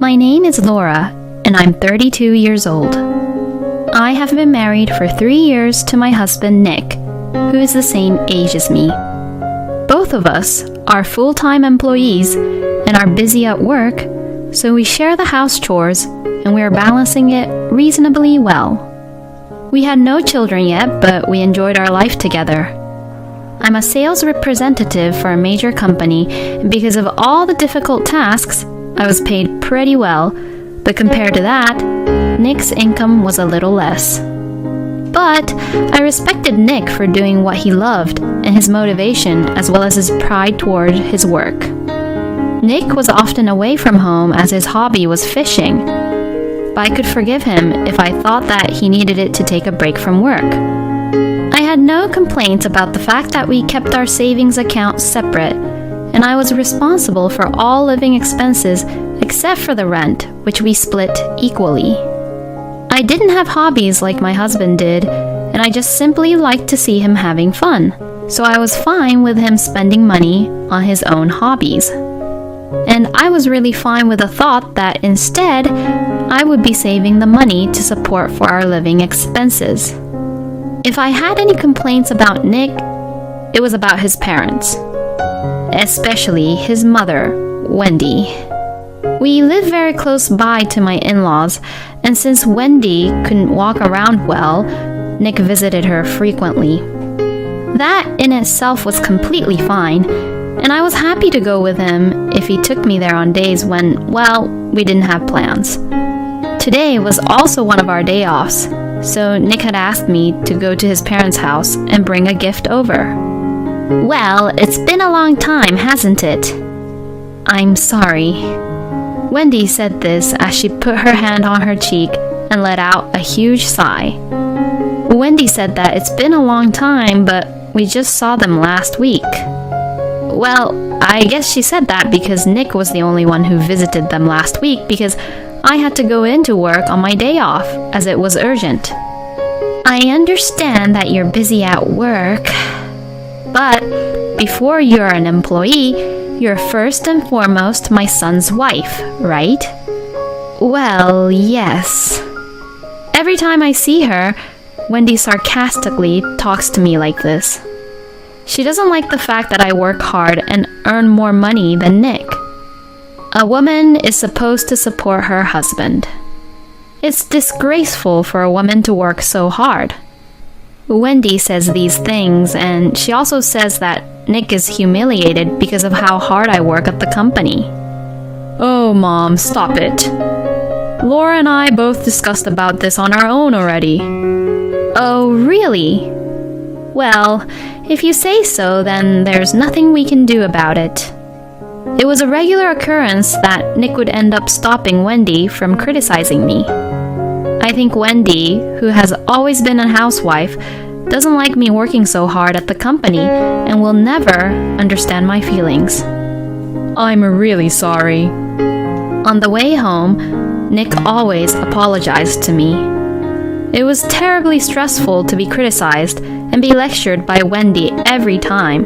My name is Laura, and I'm 32 years old. I have been married for 3 years to my husband Nick, who is the same age as me. Both of us are full-time employees and are busy at work, so we share the house chores and we are balancing it reasonably well. We had no children yet, but we enjoyed our life together. I'm a sales representative for a major company, and because of all the difficult tasks, I was paid pretty well, but compared to that, Nick's income was a little less. But I respected Nick for doing what he loved and his motivation as well as his pride toward his work. Nick was often away from home as his hobby was fishing, but I could forgive him if I thought that he needed it to take a break from work. I had no complaints about the fact that we kept our savings account separate, and I was responsible for all living expenses except for the rent, which we split equally. I didn't have hobbies like my husband did, and I just simply liked to see him having fun, so I was fine with him spending money on his own hobbies. And I was really fine with the thought that instead, I would be saving the money to support for our living expenses. If I had any complaints about Nick, it was about his parents, especially his mother, Wendy. We live very close by to my in-laws, and since Wendy couldn't walk around well, Nick visited her frequently. That in itself was completely fine, and I was happy to go with him if he took me there on days when, well, we didn't have plans. Today was also one of our day offs, so Nick had asked me to go to his parents' house and bring a gift over. Well, it's been a long time, hasn't it? I'm sorry. Wendy said this as she put her hand on her cheek and let out a huge sigh. Wendy said that it's been a long time, but we just saw them last week. Well, I guess she said that because Nick was the only one who visited them last week because I had to go into work on my day off as it was urgent. I understand that you're busy at work, but before you're an employee, you're first and foremost my son's wife, right? Well, yes. Every time I see her, Wendy sarcastically talks to me like this. She doesn't like the fact that I work hard and earn more money than Nick. A woman is supposed to support her husband. It's disgraceful for a woman to work so hard. Wendy says these things, and she also says that Nick is humiliated because of how hard I work at the company. Oh, Mom, stop it. Laura and I both discussed about this on our own already. Oh, really? Well, if you say so, then there's nothing we can do about it. It was a regular occurrence that Nick would end up stopping Wendy from criticizing me. I think Wendy, who has always been a housewife, doesn't like me working so hard at the company and will never understand my feelings. I'm really sorry. On the way home, Nick always apologized to me. It was terribly stressful to be criticized and be lectured by Wendy every time.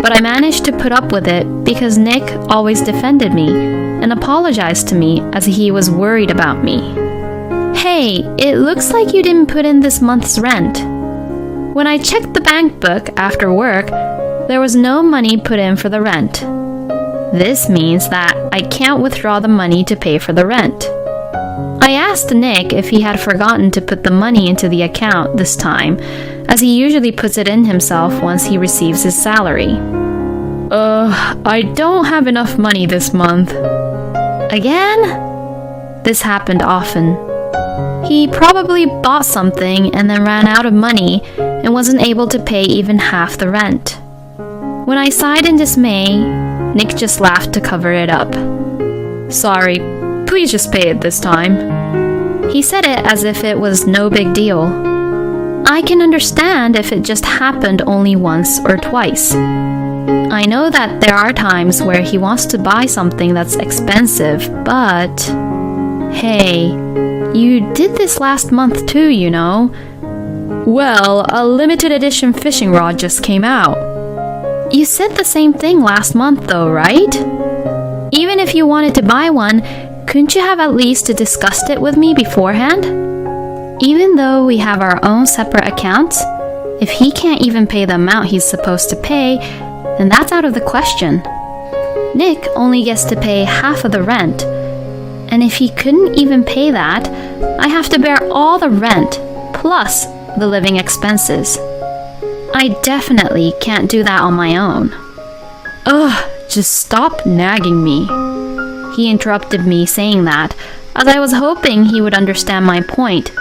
But I managed to put up with it because Nick always defended me and apologized to me as he was worried about me. Hey, it looks like you didn't put in this month's rent. When I checked the bank book after work, there was no money put in for the rent. This means that I can't withdraw the money to pay for the rent. I asked Nick if he had forgotten to put the money into the account this time, as he usually puts it in himself once he receives his salary. I don't have enough money this month. Again? This happened often. He probably bought something and then ran out of money and wasn't able to pay even half the rent. When I sighed in dismay, Nick just laughed to cover it up. Sorry, please just pay it this time. He said it as if it was no big deal. I can understand if it just happened only once or twice. I know that there are times where he wants to buy something that's expensive, but hey, you did this last month too, you know. Well, a limited edition fishing rod just came out. You said the same thing last month though, right? Even if you wanted to buy one, couldn't you have at least discussed it with me beforehand? Even though we have our own separate accounts, if he can't even pay the amount he's supposed to pay, then that's out of the question. Nick only gets to pay half of the rent, and if he couldn't even pay that, I have to bear all the rent, plus the living expenses. I definitely can't do that on my own. Ugh, just stop nagging me. He interrupted me saying that, as I was hoping he would understand my point,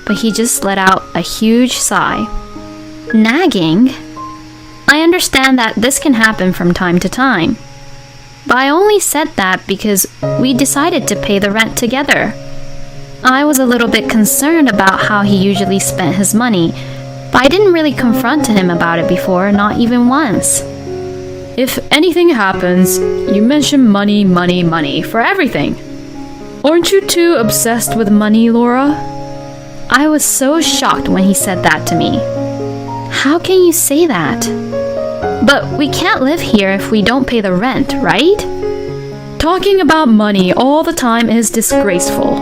but he just let out a huge sigh. Nagging? I understand that this can happen from time to time, but I only said that because we decided to pay the rent together. I was a little bit concerned about how he usually spent his money, but I didn't really confront him about it before, not even once. If anything happens, you mention money, money, money for everything. Aren't you too obsessed with money, Laura? I was so shocked when he said that to me. How can you say that? But we can't live here if we don't pay the rent, right? Talking about money all the time is disgraceful.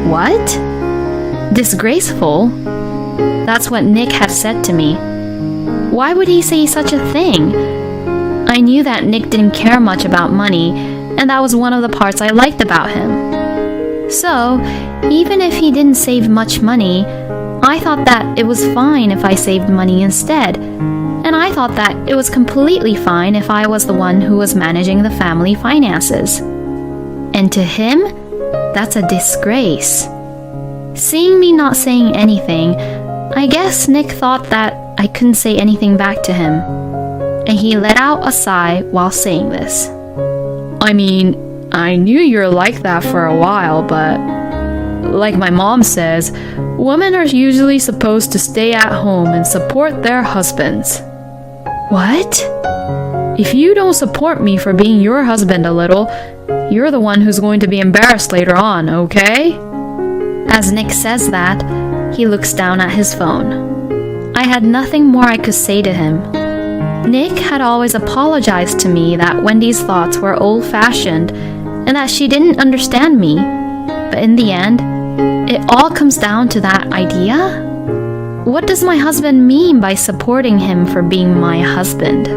What? Disgraceful? That's what Nick had said to me. Why would he say such a thing? I knew that Nick didn't care much about money, and that was one of the parts I liked about him. So, even if he didn't save much money, I thought that it was fine if I saved money instead, and I thought that it was completely fine if I was the one who was managing the family finances. And to him, that's a disgrace. Seeing me not saying anything, I guess Nick thought that I couldn't say anything back to him, and he let out a sigh while saying this. I mean, I knew you're like that for a while, but like my mom says, women are usually supposed to stay at home and support their husbands. What? If you don't support me for being your husband a little, you're the one who's going to be embarrassed later on, okay? As Nick says that, he looks down at his phone. I had nothing more I could say to him. Nick had always apologized to me that Wendy's thoughts were old-fashioned and that she didn't understand me, but in the end, it all comes down to that idea? What does my husband mean by supporting him for being my husband?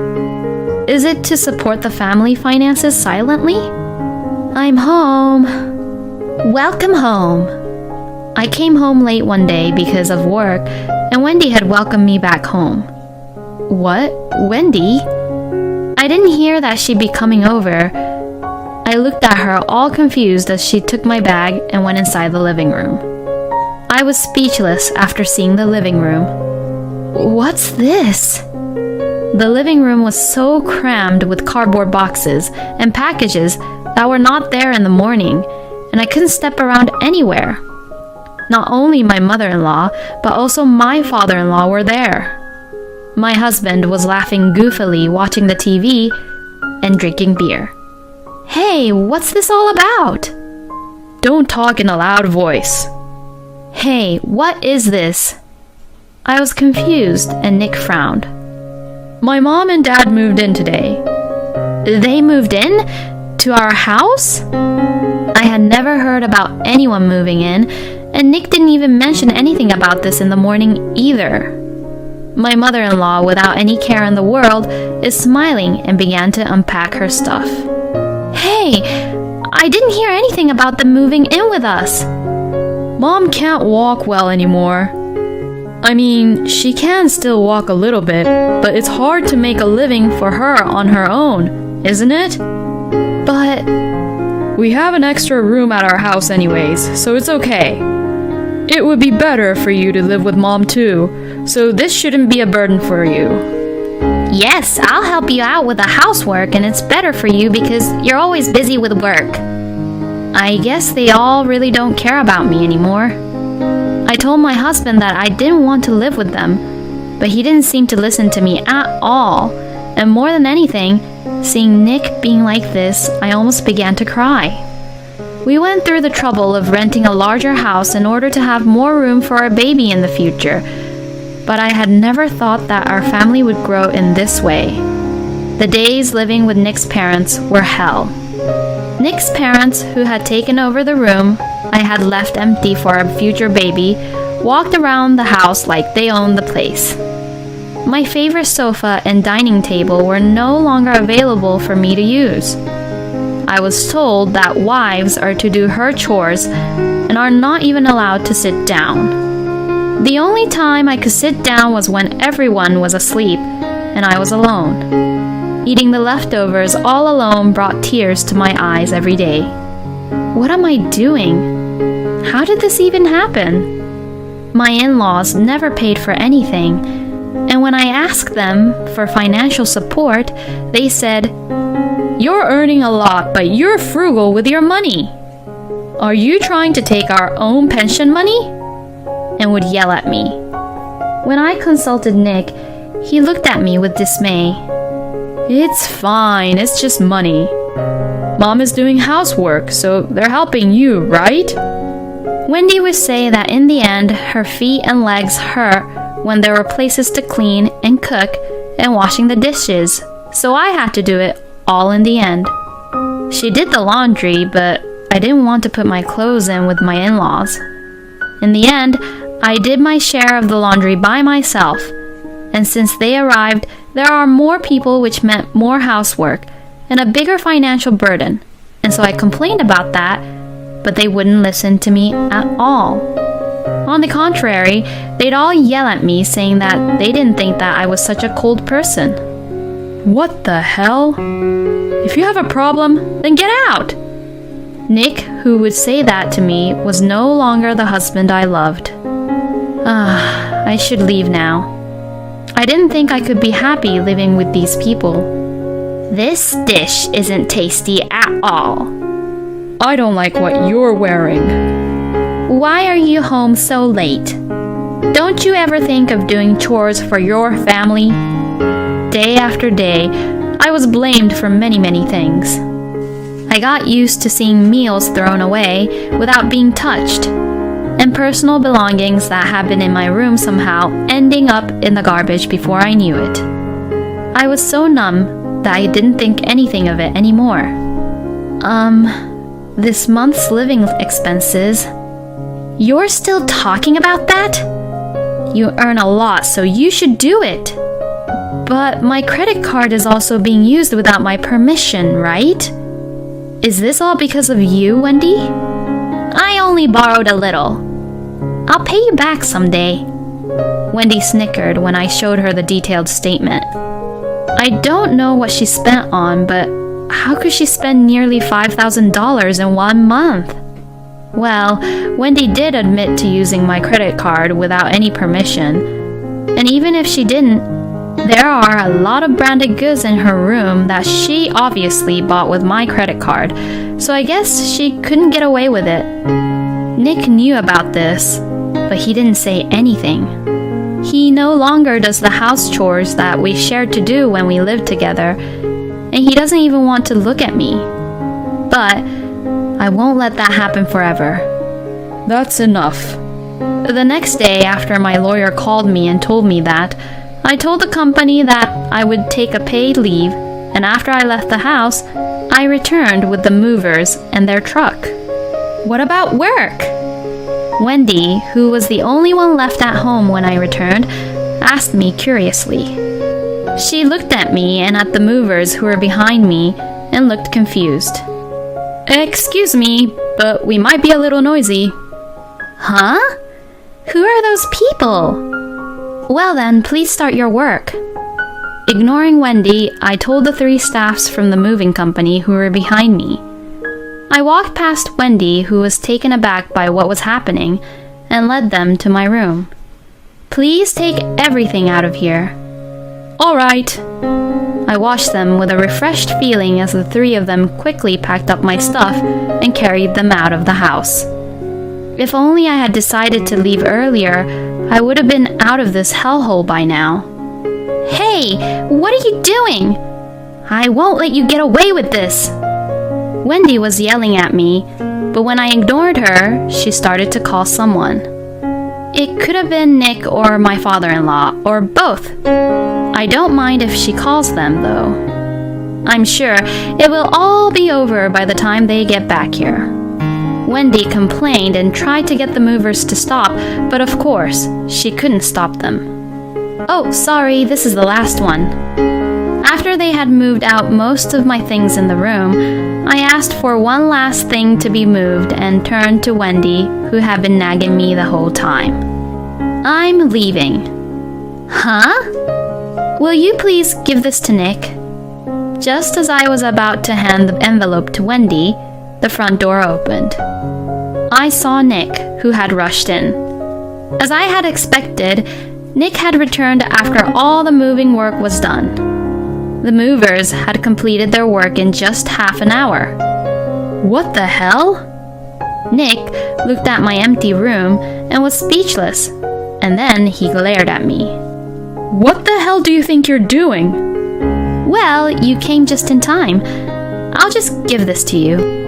Is it to support the family finances silently? I'm home. Welcome home. I came home late one day because of work, and Wendy had welcomed me back home. What? Wendy? I didn't hear that she'd be coming over. I looked at her all confused as she took my bag and went inside the living room. I was speechless after seeing the living room. What's this? The living room was so crammed with cardboard boxes and packages that were not there in the morning, and I couldn't step around anywhere. Not only my mother-in-law, but also my father-in-law were there. My husband was laughing goofily watching the TV and drinking beer. Hey, what's this all about? Don't talk in a loud voice. Hey, what is this? I was confused and Nick frowned. My mom and dad moved in today. They moved in? To our house? I had never heard about anyone moving in, and Nick didn't even mention anything about this in the morning either. My mother-in-law, without any care in the world, is smiling and began to unpack her stuff. Hey, I didn't hear anything about them moving in with us. Mom can't walk well anymore. I mean, she can still walk a little bit, but it's hard to make a living for her on her own, isn't it? But we have an extra room at our house anyways, so it's okay. It would be better for you to live with Mom too, so this shouldn't be a burden for you. Yes, I'll help you out with the housework, and it's better for you because you're always busy with work. I guess they all really don't care about me anymore. I told my husband that I didn't want to live with them, but he didn't seem to listen to me at all, and more than anything, seeing Nick being like this, I almost began to cry. We went through the trouble of renting a larger house in order to have more room for our baby in the future, but I had never thought that our family would grow in this way. The days living with Nick's parents were hell. Nick's parents, who had taken over the room I had left empty for a future baby, walked around the house like they owned the place. My favorite sofa and dining table were no longer available for me to use. I was told that wives are to do her chores and are not even allowed to sit down. The only time I could sit down was when everyone was asleep and I was alone. Eating the leftovers all alone brought tears to my eyes every day. What am I doing? How did this even happen? My in-laws never paid for anything, and when I asked them for financial support, they said, "You're earning a lot, but you're frugal with your money. Are you trying to take our own pension money?" and would yell at me. When I consulted Nick, he looked at me with dismay. "It's fine, it's just money. Mom is doing housework, so they're helping you, right?" Wendy would say that in the end, her feet and legs hurt when there were places to clean and cook and washing the dishes, so I had to do it all in the end. She did the laundry, but I didn't want to put my clothes in with my in-laws. In the end, I did my share of the laundry by myself, and since they arrived, there are more people, which meant more housework and a bigger financial burden, and so I complained about that, but they wouldn't listen to me at all. On the contrary, they'd all yell at me saying that they didn't think that I was such a cold person. What the hell? If you have a problem, then get out! Nick, who would say that to me, was no longer the husband I loved. I should leave now. I didn't think I could be happy living with these people. This dish isn't tasty at all. I don't like what you're wearing. Why are you home so late? Don't you ever think of doing chores for your family? Day after day, I was blamed for many things. I got used to seeing meals thrown away without being touched, and personal belongings that had been in my room somehow ending up in the garbage before I knew it. I was so numb that I didn't think anything of it anymore. This month's living expenses. You're still talking about that? You earn a lot, so you should do it. But my credit card is also being used without my permission, right? Is this all because of you, Wendy? I only borrowed a little. I'll pay you back someday. Wendy snickered when I showed her the detailed statement. I don't know what she spent on, but how could she spend nearly $5,000 in 1 month? Well, Wendy did admit to using my credit card without any permission, and even if she didn't, there are a lot of branded goods in her room that she obviously bought with my credit card, so I guess she couldn't get away with it. Nick knew about this, but he didn't say anything. He no longer does the house chores that we shared to do when we lived together, and he doesn't even want to look at me. But I won't let that happen forever. That's enough. The next day, after my lawyer called me and told me that, I told the company that I would take a paid leave, and after I left the house, I returned with the movers and their truck. What about work? Wendy, who was the only one left at home when I returned, asked me curiously. She looked at me and at the movers who were behind me and looked confused. Excuse me, but we might be a little noisy. Huh? Who are those people? Well then, please start your work. Ignoring Wendy, I told the 3 staffs from the moving company who were behind me. I walked past Wendy, who was taken aback by what was happening, and led them to my room. Please take everything out of here. All right. I watched them with a refreshed feeling as the 3 of them quickly packed up my stuff and carried them out of the house. If only I had decided to leave earlier, I would have been out of this hellhole by now. Hey, what are you doing? I won't let you get away with this. Wendy was yelling at me, but when I ignored her, she started to call someone. It could have been Nick or my father-in-law, or both. I don't mind if she calls them, though. I'm sure it will all be over by the time they get back here. Wendy complained and tried to get the movers to stop, but of course, she couldn't stop them. Oh, sorry, this is the last one. After they had moved out most of my things in the room, I asked for one last thing to be moved and turned to Wendy, who had been nagging me the whole time. I'm leaving. Huh? Will you please give this to Nick? Just as I was about to hand the envelope to Wendy, the front door opened. I saw Nick, who had rushed in. As I had expected, Nick had returned after all the moving work was done. The movers had completed their work in just half an hour. What the hell? Nick looked at my empty room and was speechless, and then he glared at me. What the hell do you think you're doing? Well, you came just in time. I'll just give this to you.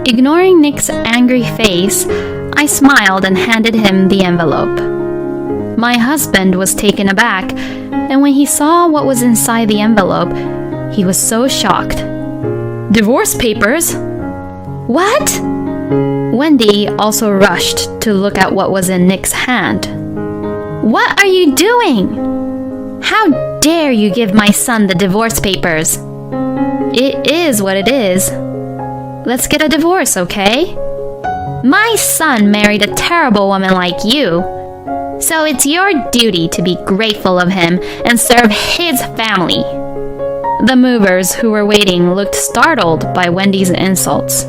Ignoring Nick's angry face, I smiled and handed him the envelope. My husband was taken aback, and when he saw what was inside the envelope, he was so shocked. Divorce papers? What? Wendy also rushed to look at what was in Nick's hand. What are you doing? How dare you give my son the divorce papers? It is what it is. Let's get a divorce, okay? My son married a terrible woman like you, so it's your duty to be grateful of him and serve his family. The movers who were waiting looked startled by Wendy's insults.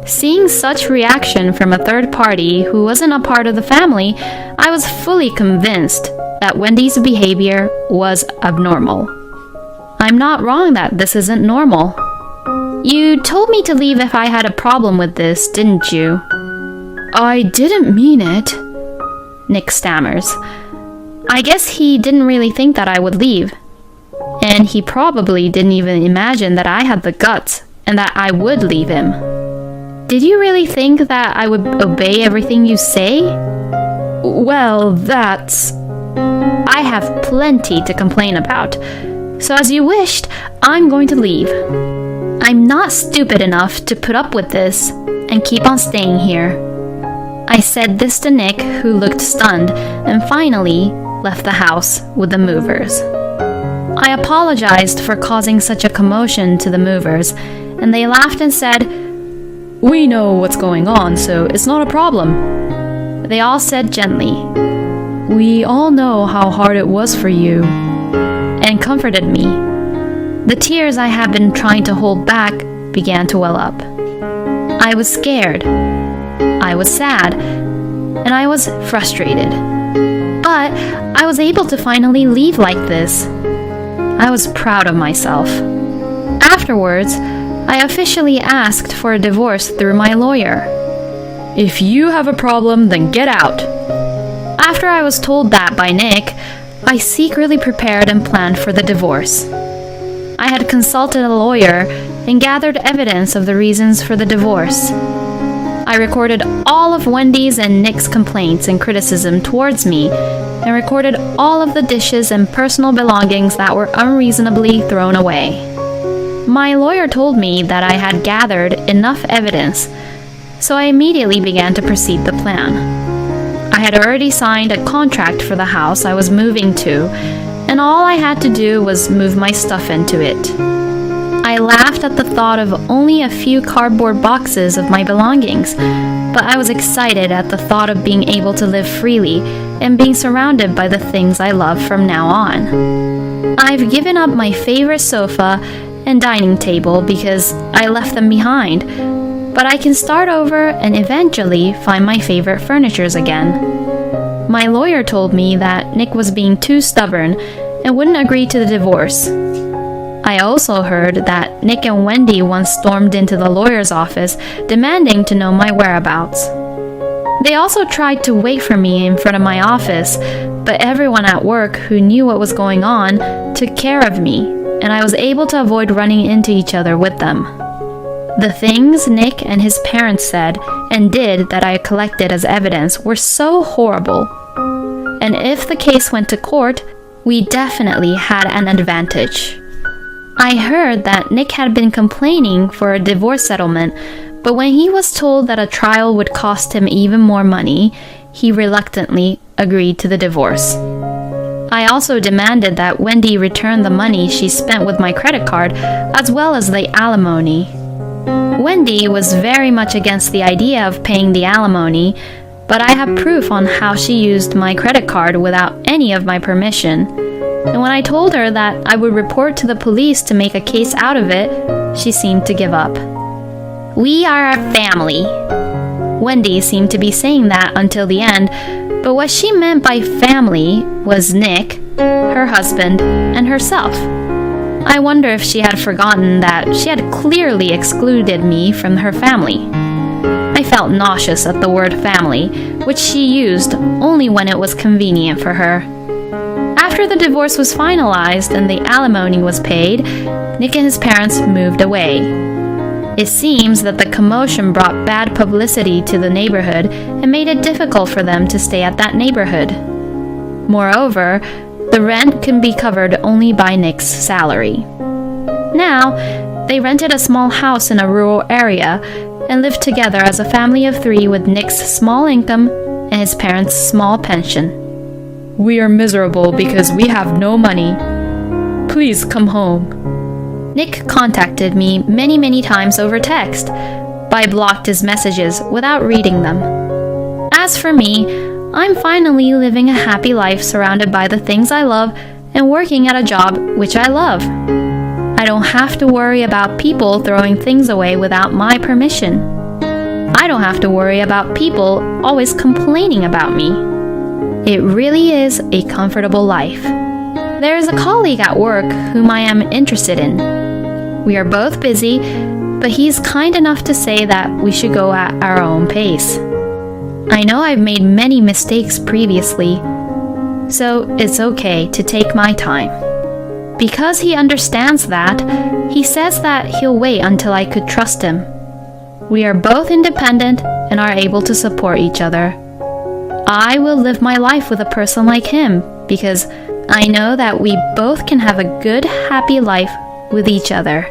Seeing such reaction from a third party who wasn't a part of the family, I was fully convinced that Wendy's behavior was abnormal. I'm not wrong that this isn't normal. You told me to leave if I had a problem with this, didn't you? I didn't mean it, Nick stammers. I guess he didn't really think that I would leave. And he probably didn't even imagine that I had the guts and that I would leave him. Did you really think that I would obey everything you say? Well, that's... I have plenty to complain about. So as you wished, I'm going to leave. I'm not stupid enough to put up with this and keep on staying here. I said this to Nick, who looked stunned, and finally left the house with the movers. I apologized for causing such a commotion to the movers, and they laughed and said, "We know what's going on, so it's not a problem." They all said gently, "We all know how hard it was for you," and comforted me. The tears I had been trying to hold back began to well up. I was scared. I was sad. And I was frustrated. But I was able to finally leave like this. I was proud of myself. Afterwards, I officially asked for a divorce through my lawyer. If you have a problem, then get out. After I was told that by Nick, I secretly prepared and planned for the divorce. I had consulted a lawyer and gathered evidence of the reasons for the divorce. I recorded all of Wendy's and Nick's complaints and criticism towards me, and recorded all of the dishes and personal belongings that were unreasonably thrown away. My lawyer told me that I had gathered enough evidence, so I immediately began to proceed the plan. I had already signed a contract for the house I was moving to, and all I had to do was move my stuff into it. I laughed at the thought of only a few cardboard boxes of my belongings, but I was excited at the thought of being able to live freely and being surrounded by the things I love from now on. I've given up my favorite sofa and dining table because I left them behind, but I can start over and eventually find my favorite furnitures again. My lawyer told me that Nick was being too stubborn and wouldn't agree to the divorce. I also heard that Nick and Wendy once stormed into the lawyer's office demanding to know my whereabouts. They also tried to wait for me in front of my office, but everyone at work who knew what was going on took care of me, and I was able to avoid running into each other with them. The things Nick and his parents said and did that I collected as evidence were so horrible. And if the case went to court, we definitely had an advantage. I heard that Nick had been complaining for a divorce settlement, but when he was told that a trial would cost him even more money, he reluctantly agreed to the divorce. I also demanded that Wendy return the money she spent with my credit card, as well as the alimony. Wendy was very much against the idea of paying the alimony, but I have proof on how she used my credit card without any of my permission. And when I told her that I would report to the police to make a case out of it, she seemed to give up. "We are a family." Wendy seemed to be saying that until the end, but what she meant by family was Nick, her husband, and herself. I wonder if she had forgotten that she had clearly excluded me from her family. I felt nauseous at the word family, which she used only when it was convenient for her. After the divorce was finalized and the alimony was paid, Nick and his parents moved away. It seems that the commotion brought bad publicity to the neighborhood and made it difficult for them to stay at that neighborhood. Moreover, the rent can be covered only by Nick's salary. Now, they rented a small house in a rural area and lived together as a family of 3 with Nick's small income and his parents' small pension. We are miserable because we have no money. Please come home. Nick contacted me many times over text, but I blocked his messages without reading them. As for me, I'm finally living a happy life surrounded by the things I love and working at a job which I love. I don't have to worry about people throwing things away without my permission. I don't have to worry about people always complaining about me. It really is a comfortable life. There is a colleague at work whom I am interested in. We are both busy, but he's kind enough to say that we should go at our own pace. I know I've made many mistakes previously, so it's okay to take my time. Because he understands that, he says that he'll wait until I could trust him. We are both independent and are able to support each other. I will live my life with a person like him because I know that we both can have a good, happy life with each other.